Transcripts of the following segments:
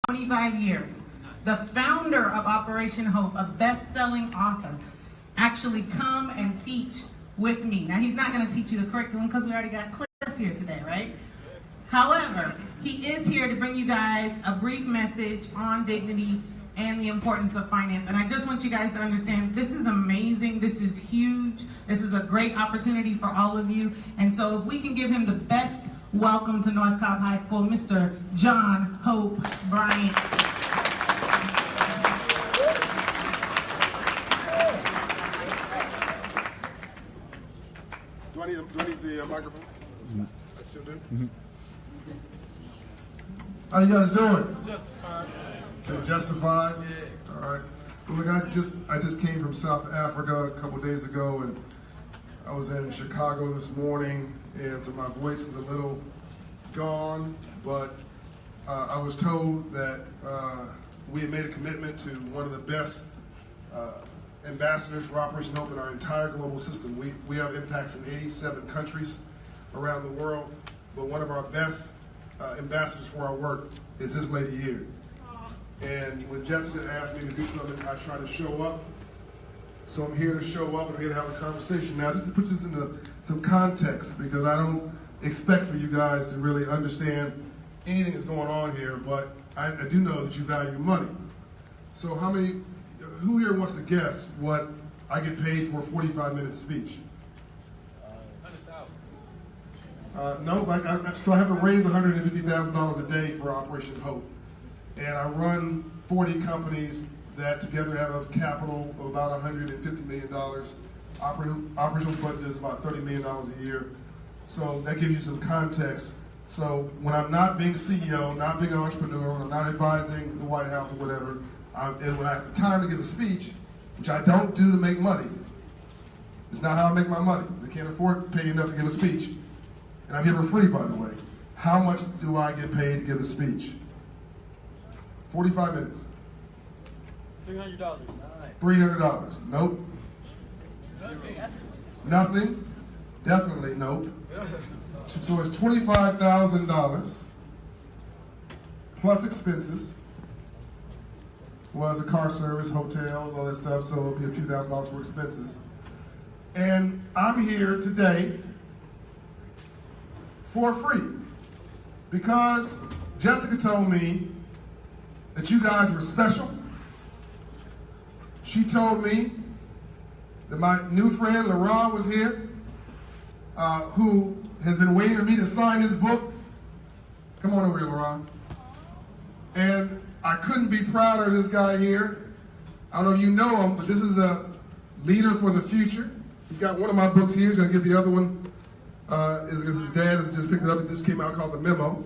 25 years. The founder of Operation Hope, a best-selling author, actually come and teach with me. Now, he's not going to teach you the curriculum because we already got Cliff here today, right? However, he is here to bring you guys a brief message on dignity and the importance of finance. And I just want you guys to understand, this is amazing, this is huge, this is a great opportunity for all of you. And so if we can give him the best welcome to North Cobb High School, Mr. John Hope Bryant. Do I need the microphone? I still do? How you guys doing? Justified. So justified? Yeah. All right. Well, look, I just came from South Africa a couple days ago, and I was in Chicago this morning, and so my voice is a little gone, but I was told that we had made a commitment to one of the best ambassadors for Operation Hope in our entire global system. We have impacts in 87 countries around the world, but one of our best ambassadors for our work is this lady here. And when Jessica asked me to do something, I try to show up. So I'm here to show up and I'm here to have a conversation. Now, just to put this into some context, because I don't expect for you guys to really understand anything that's going on here, but I do know that you value money. So who here wants to guess what I get paid for a 45-minute speech? 100,000. No, so I have to raise $150,000 a day for Operation Hope. And I run 40 companies that together have a capital of about $150 million. Operational budget is about $30 million a year. So that gives you some context. So when I'm not being CEO, not being an entrepreneur, when I'm not advising the White House or whatever, and when I have the time to give a speech, which I don't do to make money, it's not how I make my money. They can't afford to pay you enough to give a speech. And I'm here for free, by the way. How much do I get paid to give a speech? 45 minutes. $300. $300. Nope. Nothing. Definitely nope. So it's $25,000 plus expenses. Was a car service, hotels, all that stuff, so it'll be a few $1,000s for expenses. And I'm here today for free because Jessica told me that you guys were special. She told me that my new friend LaRon was here, who has been waiting for me to sign his book. Come on over here, LaRon. And I couldn't be prouder of this guy here. I don't know if you know him, but this is a leader for the future. He's got one of my books here. He's gonna get the other one. His dad has just picked it up. It just came out, called the Memo.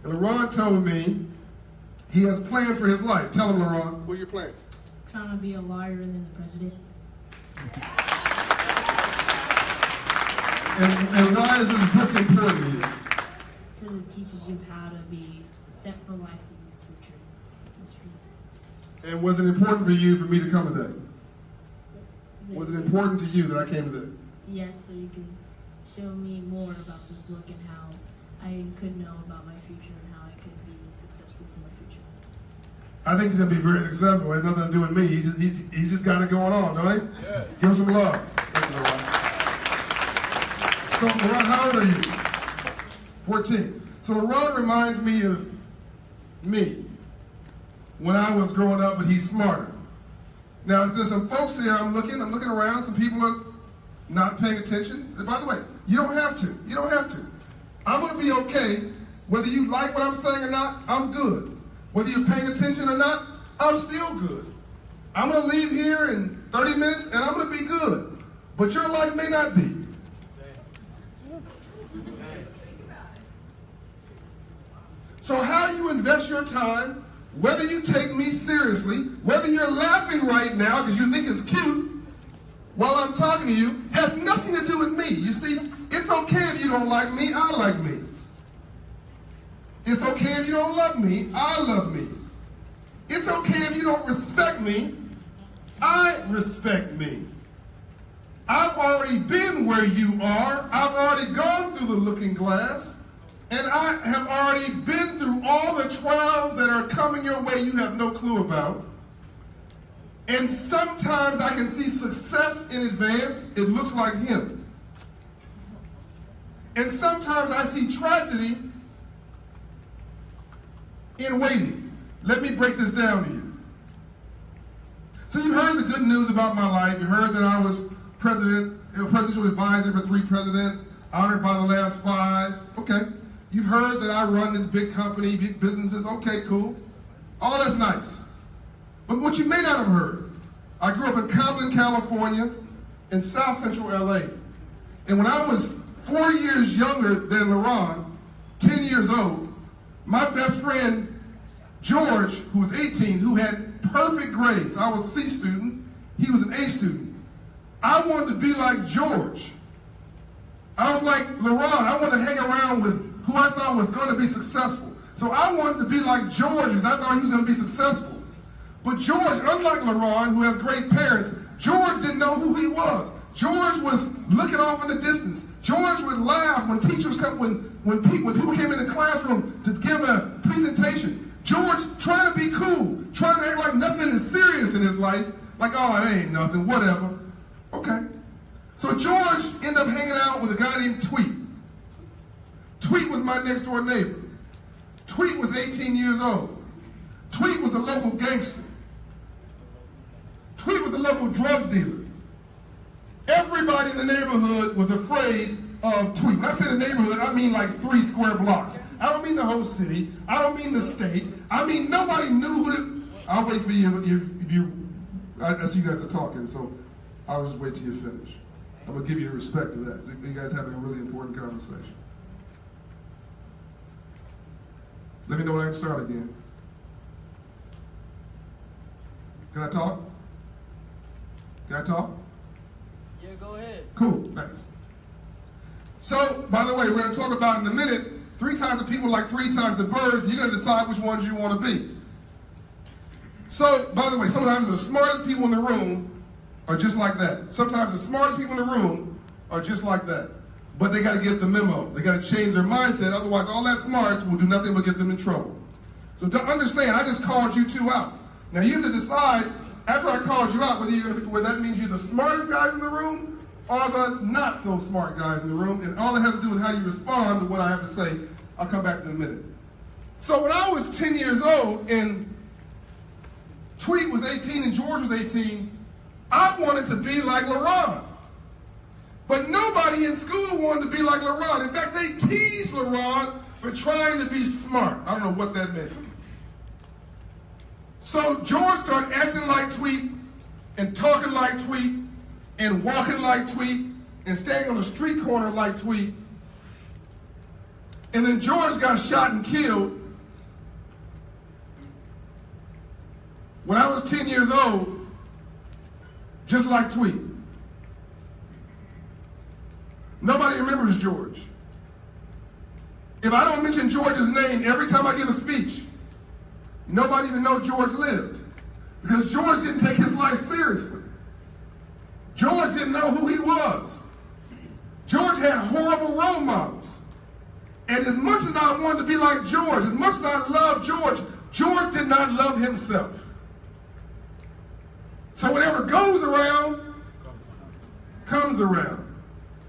And LaRon told me he has plans for his life. Tell him, LaRon, what are your plans? Trying to be a lawyer and then the president. And why is this book important to you? Because it teaches you how to be set for life in the future. That's true. And was it important for you for me to come today? Was it important to you that I came today? Yes, so you can show me more about this book and how I could know about my future and how I could be successful for my future. I think he's going to be very successful. It has nothing to do with me. He's just got it going on, don't he? Yeah. Give him some love. Thank you, LaRon. So, LaRon, how old are you? 14. So, LaRon reminds me of me when I was growing up, but he's smarter. Now, there's some folks here, I'm looking around, some people are not paying attention. And by the way, you don't have to. You don't have to. I'm going to be okay. Whether you like what I'm saying or not, I'm good. Whether you're paying attention or not, I'm still good. I'm going to leave here in 30 minutes and I'm going to be good. But your life may not be. So how you invest your time, whether you take me seriously, whether you're laughing right now because you think it's cute while I'm talking to you, has nothing to do with me. You see, it's okay if you don't like me, I like me. It's okay if you don't love me, I love me. It's okay if you don't respect me, I respect me. I've already been where you are. I've already gone through the looking glass. And I have already been through all the trials that are coming your way you have no clue about. And sometimes I can see success in advance. It looks like him. And sometimes I see tragedy in waiting. Let me break this down to you. So you heard the good news about my life. You heard that I was presidential advisor for 3 presidents, honored by the last 5. Okay. You've heard that I run this big company, big businesses. Okay, cool. All that's nice. But what you may not have heard, I grew up in Compton, California, in South Central LA. And when I was 4 years younger than LaRon, 10 years old, my best friend, George, who was 18, who had perfect grades. I was a C student. He was an A student. I wanted to be like George. I was like LaRon. I wanted to hang around with who I thought was going to be successful. So I wanted to be like George because I thought he was going to be successful. But George, unlike LaRon, who has great parents, George didn't know who he was. George was looking off in the distance. George would laugh when teachers come, when people came in the classroom to give a presentation. George trying to be cool, trying to act like nothing is serious in his life. Like, oh, it ain't nothing, whatever. Okay. So George ended up hanging out with a guy named Tweet. Tweet was my next door neighbor. Tweet was 18 years old. Tweet was a local gangster. Tweet was a local drug dealer. Everybody in the neighborhood was afraid of Tweet. When I say the neighborhood, I mean like 3 square blocks. I don't mean the whole city. I don't mean the state. I mean nobody knew who to... I'll wait for you if you... I see you guys are talking, so I'll just wait till you finish. I'm going to give you respect to that. You guys are having a really important conversation. Let me know when I can start again. Can I talk? Can I talk? Yeah, go ahead. Cool, thanks. So, by the way, we're going to talk about in a minute, 3 types of people like 3 types of birds. You're going to decide which ones you want to be. So, by the way, sometimes the smartest people in the room are just like that. Sometimes the smartest people in the room are just like that. But they got to get the memo. They got to change their mindset. Otherwise, all that smarts will do nothing but get them in trouble. So don't understand, I just called you 2 out. Now you have to decide, after I called you out, whether that means you're the smartest guys in the room or the not so smart guys in the room. And all it has to do with how you respond to what I have to say. I'll come back in a minute. So when I was 10 years old and Tweet was 18 and George was 18, I wanted to be like LaRon. But nobody in school wanted to be like LaRon. In fact, they teased LaRon for trying to be smart. I don't know what that meant. So George started acting like Tweet and talking like Tweet and walking like Tweet and standing on the street corner like Tweet. And then George got shot and killed when I was 10 years old, just like Tweet. Nobody remembers George. If I don't mention George's name every time I give a speech, nobody even knows George lived. Because George didn't take his life seriously. George didn't know who he was. George had horrible role models. And as much as I wanted to be like George, as much as I loved George, George did not love himself. So whatever goes around, comes around.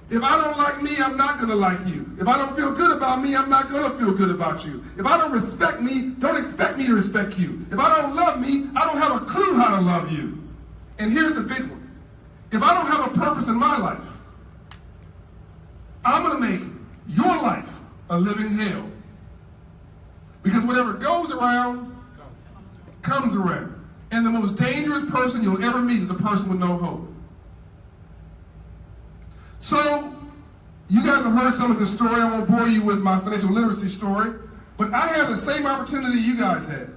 If I don't like me, I'm not going to like you. If I don't feel good about me, I'm not going to feel good about you. If I don't respect me, don't expect me to respect you. If I don't love me, I don't have a clue how to love you. And here's the big one. If I don't have a purpose in my life, I'm going to make your life a living hell. Because whatever goes around, comes around. And the most dangerous person you'll ever meet is a person with no hope. So, you guys have heard some of this story. I won't bore you with my financial literacy story, but I had the same opportunity you guys had.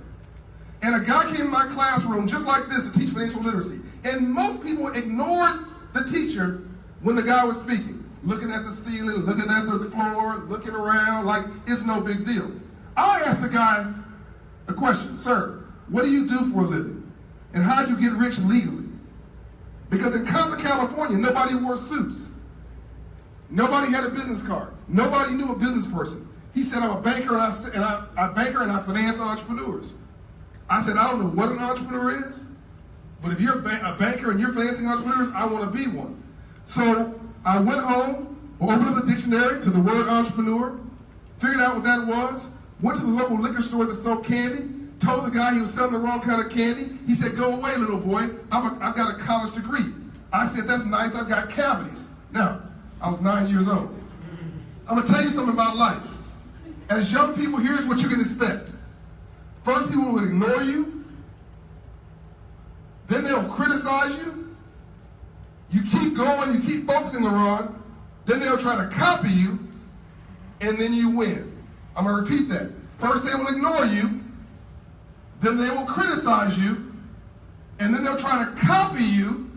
And a guy came in my classroom just like this to teach financial literacy. And most people ignored the teacher when the guy was speaking, looking at the ceiling, looking at the floor, looking around like it's no big deal. I asked the guy a question, sir, what do you do for a living? And how'd you get rich legally? Because in Compton, California, nobody wore suits. Nobody had a business card. Nobody knew a business person. He said, I'm a banker and I finance entrepreneurs. I said, I don't know what an entrepreneur is, but if you're a banker and you're financing entrepreneurs, I want to be one. So I went home, opened up the dictionary to the word entrepreneur, figured out what that was, went to the local liquor store that sold candy, told the guy he was selling the wrong kind of candy. He said, go away, little boy. I've got a college degree. I said, that's nice. I've got cavities. Now, I was 9 years old. I'm going to tell you something about life. As young people, here's what you can expect. First, people will ignore you. Then they'll criticize you. You keep going, you keep focusing on. Then they'll try to copy you, and then you win. I'm going to repeat that. First, they will ignore you. Then they will criticize you. And then they'll try to copy you,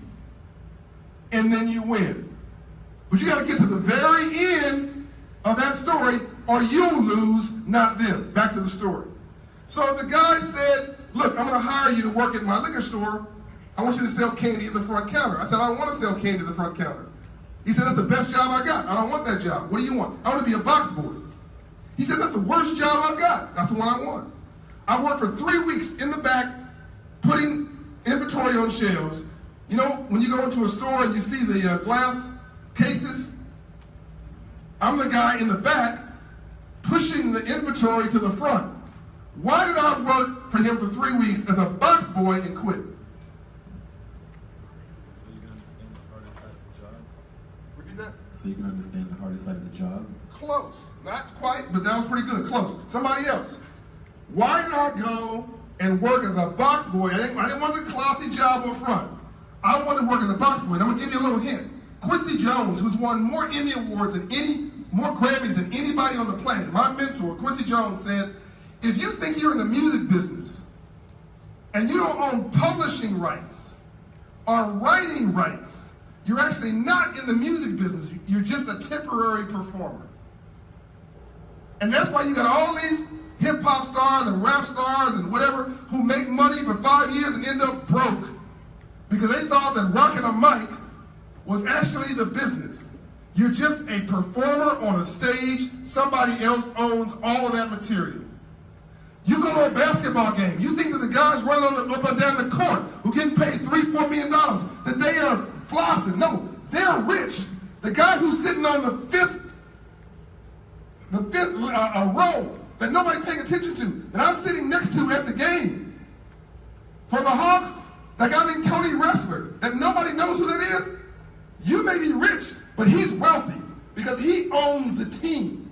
and then you win. But you got to get to the very end of that story, or you'll lose, not them. Back to the story. So the guy said, look, I'm going to hire you to work at my liquor store. I want you to sell candy at the front counter. I said, I don't want to sell candy at the front counter. He said, that's the best job I got. I don't want that job. What do you want? I want to be a box boy. He said, that's the worst job I've got. That's the one I want. I worked for 3 weeks in the back, putting inventory on shelves. You know, when you go into a store and you see the glass cases, I'm the guy in the back pushing the inventory to the front. Why did I work for him for 3 weeks as a box boy and quit? So you can understand the hardest side of the job? Close. Not quite, but that was pretty good. Close. Somebody else. Why did I go and work as a box boy? I didn't want the classy job up front. I wanted to work as a box boy. And I'm going to give you a little hint. Quincy Jones, who's won more Emmy Awards more Grammys than anybody on the planet, my mentor, Quincy Jones, said, if you think you're in the music business and you don't own publishing rights or writing rights, you're actually not in the music business. You're just a temporary performer. And that's why you got all these hip-hop stars and rap stars and whatever who make money for 5 years and end up broke because they thought that rocking a mic was actually the business. You're just a performer on a stage. Somebody else owns all of that material. You go to a basketball game. You think that the guys running up and down the court who getting paid $3-4 million, that they are flossing. No, they're rich. The guy who's sitting on the fifth row that nobody's paying attention to, that I'm sitting next to at the game. For the Hawks, that guy named Tony Wrestler, that nobody knows who that is. You may be rich, but he's wealthy because he owns the team.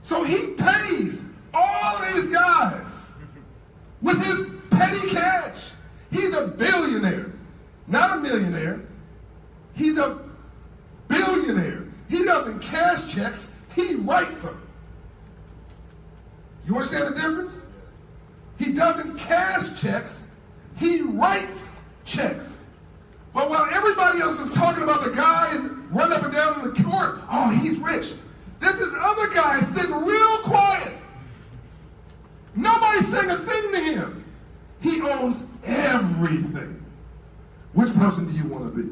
So he pays all these guys with his petty cash. He's a billionaire, not a millionaire. He's a billionaire. He doesn't cash checks, he writes them. You understand the difference? He doesn't cash checks, he writes checks. But while everybody else is talking about the guy and running up and down in the court, oh, he's rich. This is other guy sitting real quiet. Nobody's saying a thing to him. He owns everything. Which person do you want to be?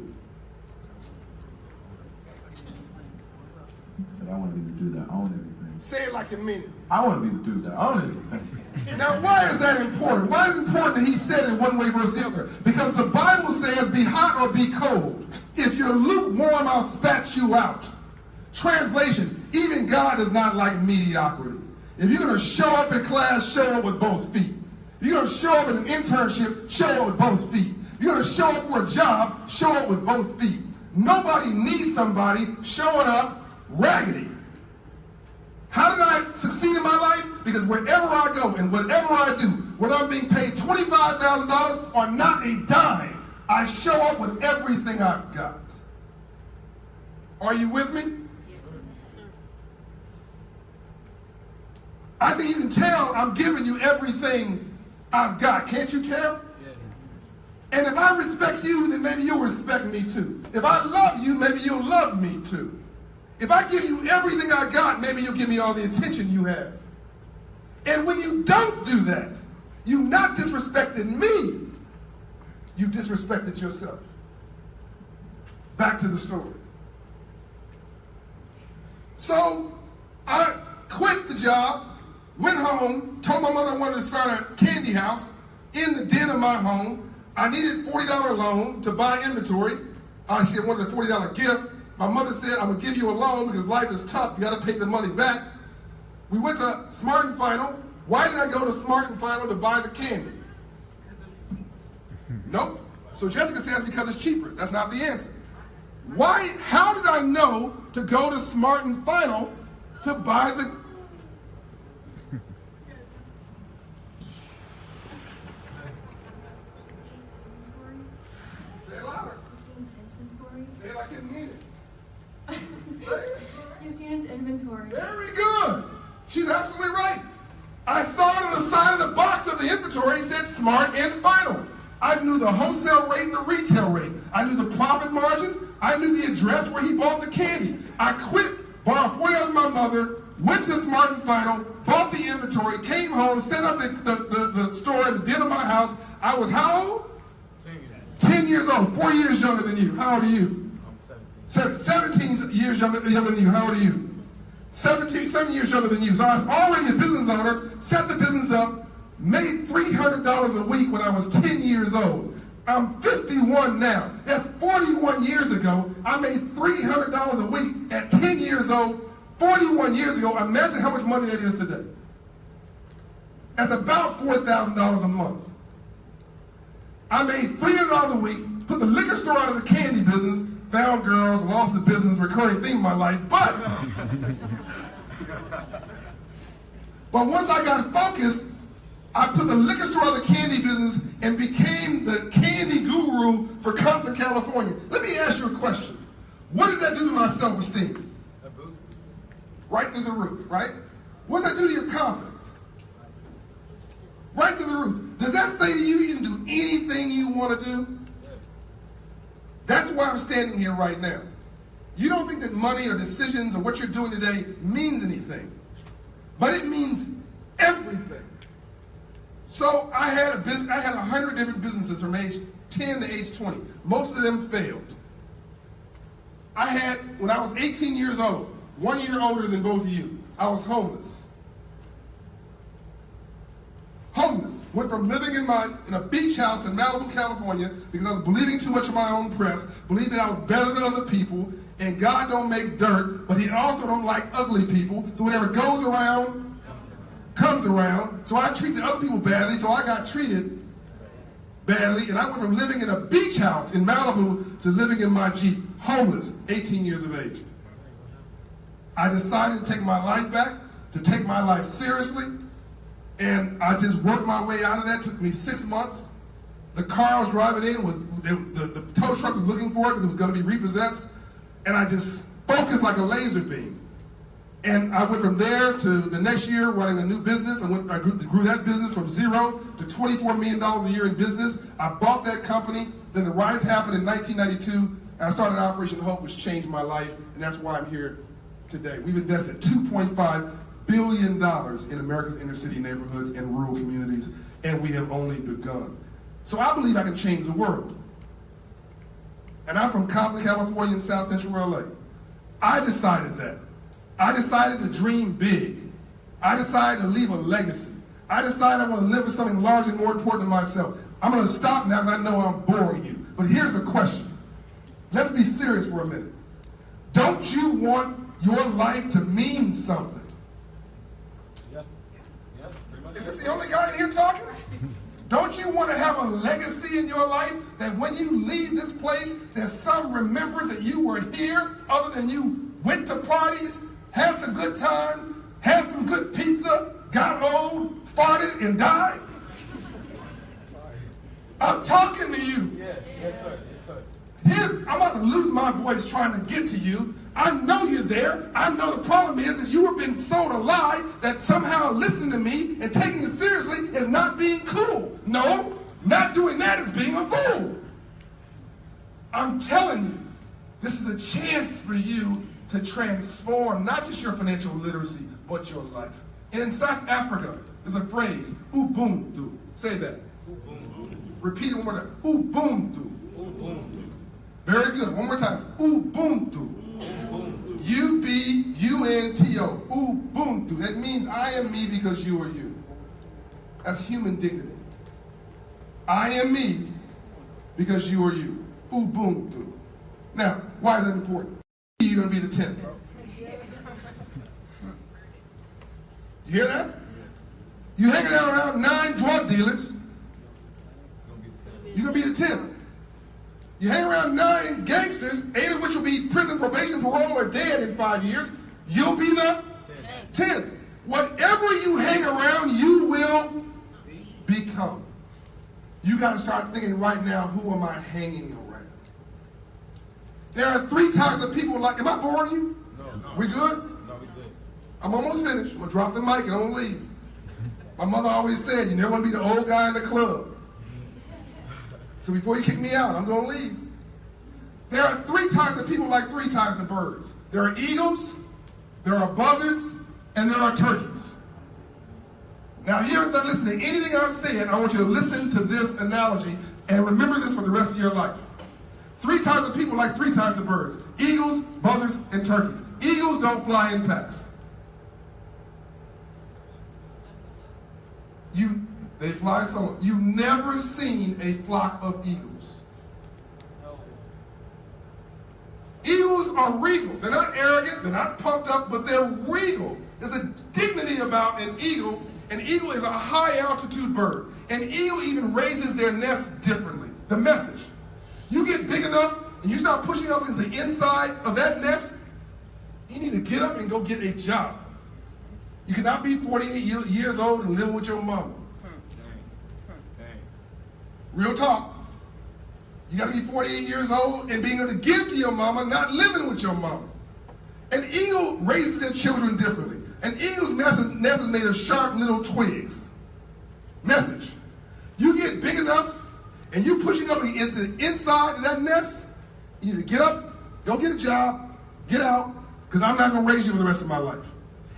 I said, I want to be the dude that owns everything. Say it like you mean it. I want to be the dude that owns everything. Now, why is that important? Why is it important that he said it one way versus the other? Because the Bible says, be hot or be cold. If you're lukewarm, I'll spat you out. Translation, even God is not like mediocrity. If you're going to show up in class, show up with both feet. If you're going to show up in an internship, show up with both feet. If you're going to show up for a job, show up with both feet. Nobody needs somebody showing up raggedy. How did I succeed in my life? Because wherever I go and whatever I do, whether I'm being paid $25,000 or not a dime, I show up with everything I've got. Are you with me? I think you can tell I'm giving you everything I've got. Can't you tell? And if I respect you, then maybe you'll respect me too. If I love you, maybe you'll love me too. If I give you everything I got, maybe you'll give me all the attention you have. And when you don't do that, you've not disrespected me. You've disrespected yourself. Back to the story. So I quit the job, went home, told my mother I wanted to start a candy house in the den of my home. I needed a $40 loan to buy inventory. She wanted a $40 gift. My mother said, I'm gonna give you a loan because life is tough. You gotta pay the money back. We went to Smart & Final. Why did I go to Smart & Final to buy the candy? Nope. So Jessica says because it's cheaper. That's not the answer. How did I know to go to Smart & Final to buy the... Say it louder. Say it like you didn't mean it. Say it. You've seen its inventory. Very good. She's absolutely right. I saw it on the side of the box of the inventory. It said Smart & Final. I knew the wholesale rate, the retail rate. I knew the profit margin. I knew the address where he bought the candy. I quit, borrowed $40 from my mother, went to Smart & Final, bought the inventory, came home, set up the store in the den of my house. I was how old? 10 years old, 4 years younger than you. How old are you? I'm 17. 17 years younger than you. How old are you? 7 years younger than you. So I was already a business owner, set the business up, made $300 a week when I was 10 years old. I'm 51 now. That's 41 years ago. I made $300 a week at 10 years old, 41 years ago. Imagine how much money that is today. That's about $4,000 a month. I made $300 a week, put the liquor store out of the candy business, found girls, lost the business, recurring theme in my life, but once I got focused, I put the liquor store out of the candy business and became the candy guru for Compton, California. Let me ask you a question. What did that do to my self-esteem? A boost. Right through the roof, right? What does that do to your confidence? Right through the roof. Does that say to you you can do anything you want to do? That's why I'm standing here right now. You don't think that money or decisions or what you're doing today means anything, but it means everything. So I had 100 different businesses from age 10 to age 20. Most of them failed. I had, when I was 18 years old, 1 year older than both of you, I was homeless. Went from living in a beach house in Malibu, California, because I was believing too much of my own press, believed that I was better than other people, and God don't make dirt, but he also don't like ugly people, so whatever goes around, comes around. So I treated other people badly, so I got treated badly, and I went from living in a beach house in Malibu to living in my Jeep, homeless, 18 years of age. I decided to take my life back, to take my life seriously, and I just worked my way out of that. It took me 6 months. The car I was driving in, the tow truck was looking for it because it was going to be repossessed, and I just focused like a laser beam. And I went from there to the next year running a new business. I grew that business from zero to $24 million a year in business. I bought that company. Then the rise happened in 1992, and I started Operation Hope, which changed my life, and that's why I'm here today. We've invested $2.5 billion in America's inner city neighborhoods and rural communities, and we have only begun. So I believe I can change the world. And I'm from Compton, California, in South Central LA. I decided that. I decided to dream big. I decided to leave a legacy. I decided I want to live with something larger and more important than myself. I'm going to stop now because I know I'm boring you. But here's a question. Let's be serious for a minute. Don't you want your life to mean something? Is this the only guy in here talking? Don't you want to have a legacy in your life that when you leave this place, there's some remembrance that you were here other than you went to parties, had some good time, had some good pizza, got old, farted, and died? I'm talking to you. Yeah, yes sir, yes sir. I'm about to lose my voice trying to get to you. I know you're there. I know the problem is that you have been sold a lie that somehow listening to me and taking it seriously is not being cool. No, not doing that is being a fool. I'm telling you, this is a chance for you to transform not just your financial literacy, but your life. In South Africa, there's a phrase, Ubuntu. Say that. Ubuntu. Repeat it one more time. Ubuntu. Ubuntu. Very good. One more time. Ubuntu. Ubuntu. U-B-U-N-T-O. Ubuntu. That means I am me because you are you. That's human dignity. I am me because you are you. Ubuntu. Now, why is that important? You're going to be the 10th. You hear that? You hanging out around 9 drug dealers, you're going to be the 10th. You hang around 9 gangsters, 8 of which will be prison, probation, parole, or dead in 5 years, you'll be the 10th. Whatever you hang around, you will become. You got to start thinking right now, who am I hanging around? There are 3 types of people like, am I boring you? No. We good? No, we good. I'm almost finished. I'm going to drop the mic and I'm going to leave. My mother always said, you never want to be the old guy in the club. So before you kick me out, I'm going to leave. There are 3 types of people like 3 types of birds. There are eagles, there are buzzards, and there are turkeys. Now, if you haven't listened to anything I've said, I want you to listen to this analogy and remember this for the rest of your life. 3 types of people like 3 types of birds. Eagles, buzzards, and turkeys. Eagles don't fly in packs. They fly solo. You've never seen a flock of eagles. Eagles are regal. They're not arrogant, they're not pumped up, but they're regal. There's a dignity about an eagle. An eagle is a high altitude bird. An eagle even raises their nest differently. The message. You get big enough and you start pushing up against the inside of that nest, you need to get up and go get a job. You cannot be 48 years old and living with your mama. Real talk. You got to be 48 years old and being able to give to your mama, not living with your mama. An eagle raises their children differently. An eagle's nest is made of sharp little twigs. Message. You get big enough and you pushing up against the inside of that nest, you need to get up, go get a job, get out, because I'm not going to raise you for the rest of my life.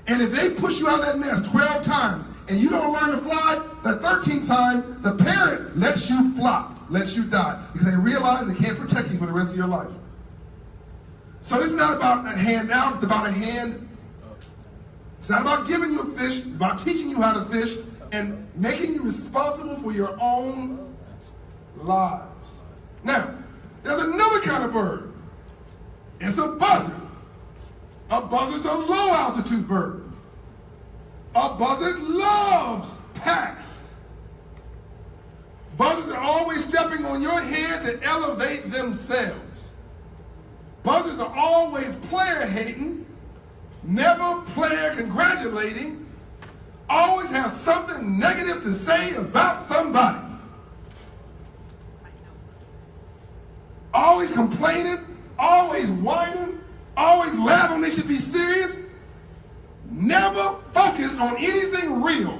And if they push you out of that nest 12 times and you don't learn to fly, the 13th time, the parent lets you flop, lets you die, because they realize they can't protect you for the rest of your life. So this is not about a handout, it's about a hand up. It's not about giving you a fish, it's about teaching you how to fish and making you responsible for your own lives. Now, there's another kind of bird. It's a buzzard. A buzzard's a low altitude bird. A buzzard loves packs. Buzzards are always stepping on your head to elevate themselves. Buzzards are always player hating, never player congratulating, always have something negative to say about somebody. Always complaining, always whining, always laugh when they should be serious, never focus on anything real,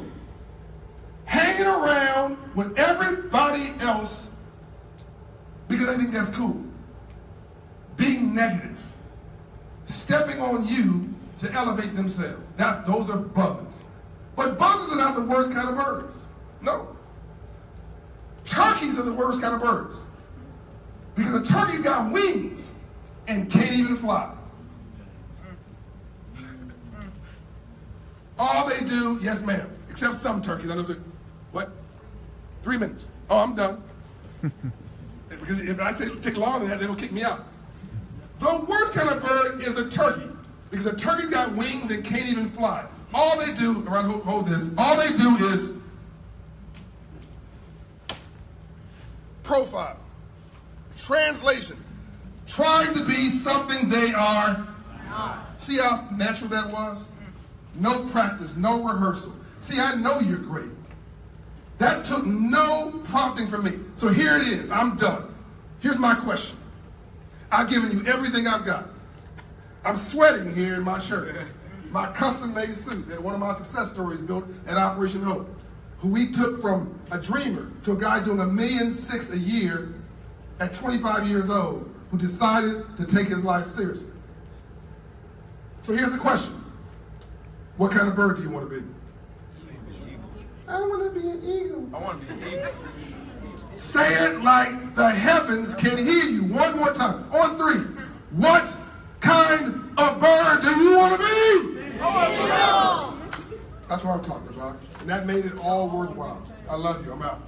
hanging around with everybody else because they think that's cool. Being negative, stepping on you to elevate themselves. Those are buzzards. But buzzards are not the worst kind of birds. No. Turkeys are the worst kind of birds. Because a turkey's got wings and can't even fly. All they do, yes ma'am, except some turkeys. I know, what? 3 minutes. Oh, I'm done. Because if I take longer than that, they'll kick me out. The worst kind of bird is a turkey. Because a turkey's got wings and can't even fly. All they do, hold this, all they do is profile, translation, trying to be something they are not. See how natural that was? No practice, no rehearsal. See, I know you're great. That took no prompting from me. So here it is, I'm done. Here's my question. I've given you everything I've got. I'm sweating here in my shirt. My custom-made suit that one of my success stories built at Operation Hope, who we took from a dreamer to a guy doing $1.6 million a year at 25 years old, who decided to take his life seriously. So here's the question. What kind of bird do you want to be? I want to be an eagle. I want to be an eagle. Say it like the heavens can hear you. One more time. On 3. What kind a bird do you want to be? That's what I'm talking about. And that made it all worthwhile. I love you. I'm out.